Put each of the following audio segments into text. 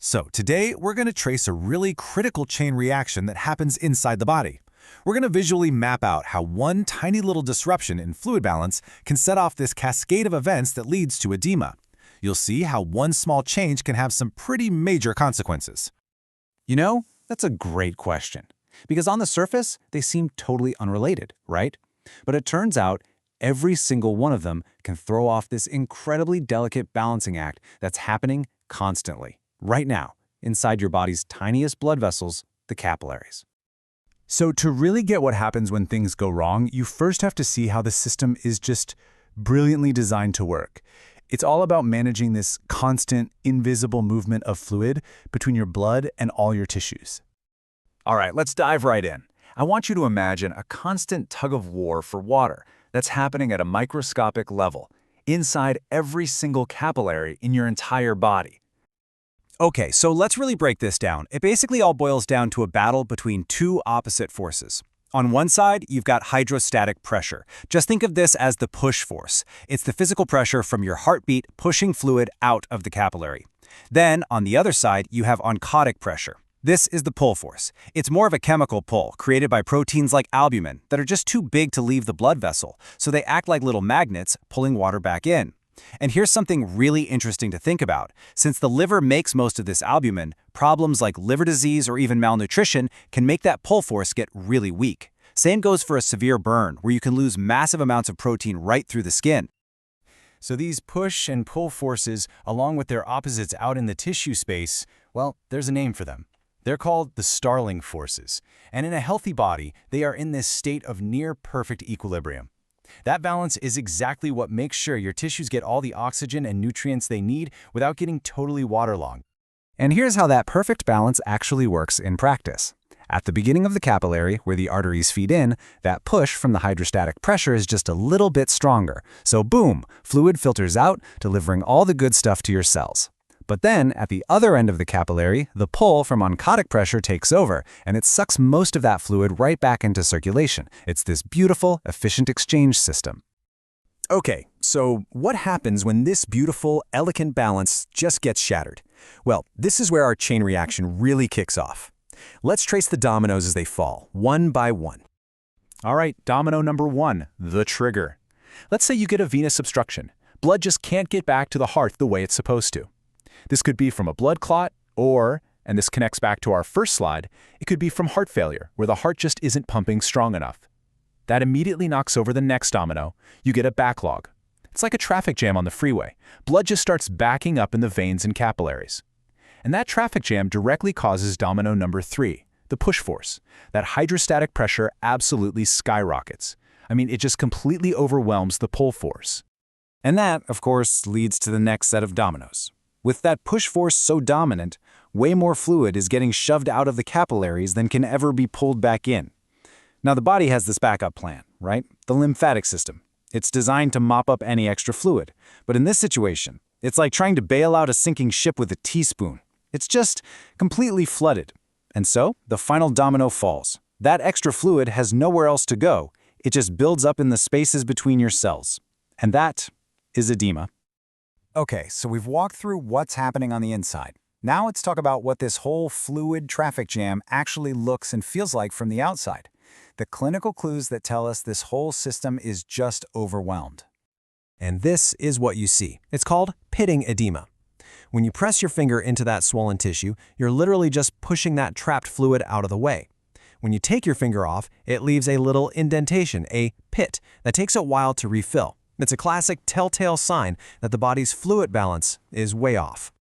So today, we're going to trace a really critical chain reaction that happens inside the body. We're going to visually map out how one tiny little disruption in fluid balance can set off this cascade of events that leads to edema. You'll see how one small change can have some pretty major consequences. That's a great question. Because on the surface, they seem totally unrelated, right? But it turns out every single one of them can throw off this incredibly delicate balancing act that's happening constantly, right now, inside your body's tiniest blood vessels, the capillaries. So to really get what happens when things go wrong, you first have to see how the system is just brilliantly designed to work. It's all about managing this constant, invisible movement of fluid between your blood and all your tissues. All right, let's dive right in. I want you to imagine a constant tug-of-war for water that's happening at a microscopic level, inside every single capillary in your entire body. Okay, so let's really break this down. It basically all boils down to a battle between two opposite forces. On one side, you've got hydrostatic pressure. Just think of this as the push force. It's the physical pressure from your heartbeat pushing fluid out of the capillary. Then, on the other side, you have oncotic pressure. This is the pull force. It's more of a chemical pull created by proteins like albumin that are just too big to leave the blood vessel, so they act like little magnets pulling water back in. And here's something really interesting to think about. Since the liver makes most of this albumin, problems like liver disease or even malnutrition can make that pull force get really weak. Same goes for a severe burn, where you can lose massive amounts of protein right through the skin. So these push and pull forces, along with their opposites out in the tissue space, well, there's a name for them. They're called the Starling forces, and in a healthy body, they are in this state of near-perfect equilibrium. That balance is exactly what makes sure your tissues get all the oxygen and nutrients they need without getting totally waterlogged. And here's how that perfect balance actually works in practice. At the beginning of the capillary, where the arteries feed in, that push from the hydrostatic pressure is just a little bit stronger. So boom, fluid filters out, delivering all the good stuff to your cells. But then, at the other end of the capillary, the pull from oncotic pressure takes over, and it sucks most of that fluid right back into circulation. It's this beautiful, efficient exchange system. Okay, so what happens when this beautiful, elegant balance just gets shattered? Well, this is where our chain reaction really kicks off. Let's trace the dominoes as they fall, one by one. All right, domino number one, the trigger. Let's say you get a venous obstruction. Blood just can't get back to the heart the way it's supposed to. This could be from a blood clot, or, and this connects back to our first slide, it could be from heart failure, where the heart just isn't pumping strong enough. That immediately knocks over the next domino. You get a backlog. It's like a traffic jam on the freeway. Blood just starts backing up in the veins and capillaries. And that traffic jam directly causes domino number three, the push force. That hydrostatic pressure absolutely skyrockets. I mean, it just completely overwhelms the pull force. And that, of course, leads to the next set of dominoes. With that push force so dominant, way more fluid is getting shoved out of the capillaries than can ever be pulled back in. Now, the body has this backup plan, right? The lymphatic system. It's designed to mop up any extra fluid. But in this situation, it's like trying to bail out a sinking ship with a teaspoon. It's just completely flooded. And so, the final domino falls. That extra fluid has nowhere else to go. It just builds up in the spaces between your cells. And that is edema. Okay, so we've walked through what's happening on the inside. Now let's talk about what this whole fluid traffic jam actually looks and feels like from the outside. The clinical clues that tell us this whole system is just overwhelmed. And this is what you see. It's called pitting edema. When you press your finger into that swollen tissue, you're literally just pushing that trapped fluid out of the way. When you take your finger off, it leaves a little indentation, a pit, that takes a while to refill. It's a classic telltale sign that the body's fluid balance is way off.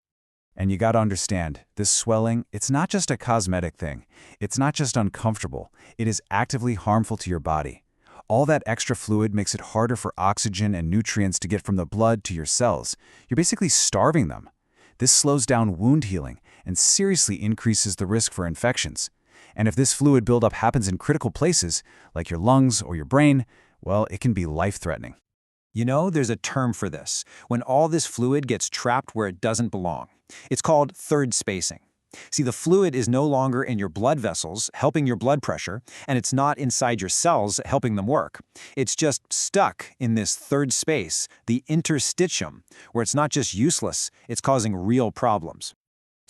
And you gotta understand, this swelling, it's not just a cosmetic thing. It's not just uncomfortable. It is actively harmful to your body. All that extra fluid makes it harder for oxygen and nutrients to get from the blood to your cells. You're basically starving them. This slows down wound healing and seriously increases the risk for infections. And if this fluid buildup happens in critical places, like your lungs or your brain, well, it can be life-threatening. There's a term for this, when all this fluid gets trapped where it doesn't belong. It's called third spacing. See, the fluid is no longer in your blood vessels, helping your blood pressure, and it's not inside your cells, helping them work. It's just stuck in this third space, the interstitium, where it's not just useless, it's causing real problems.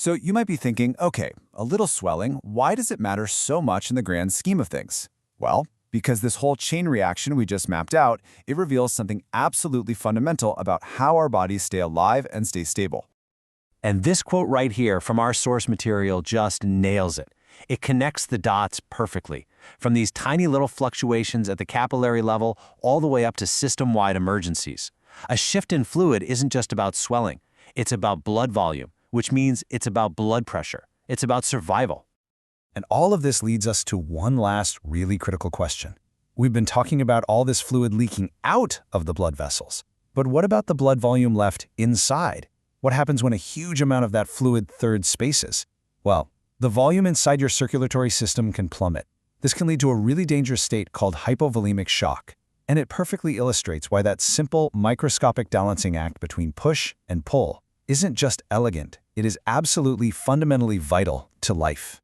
So you might be thinking, okay, a little swelling, why does it matter so much in the grand scheme of things? Well, because this whole chain reaction we just mapped out, it reveals something absolutely fundamental about how our bodies stay alive and stay stable. And this quote right here from our source material just nails it. It connects the dots perfectly, from these tiny little fluctuations at the capillary level all the way up to system-wide emergencies. A shift in fluid isn't just about swelling. It's about blood volume, which means it's about blood pressure. It's about survival. And all of this leads us to one last really critical question. We've been talking about all this fluid leaking out of the blood vessels. But what about the blood volume left inside? What happens when a huge amount of that fluid third spaces? Well, the volume inside your circulatory system can plummet. This can lead to a really dangerous state called hypovolemic shock. And it perfectly illustrates why that simple, microscopic balancing act between push and pull isn't just elegant, it is absolutely fundamentally vital to life.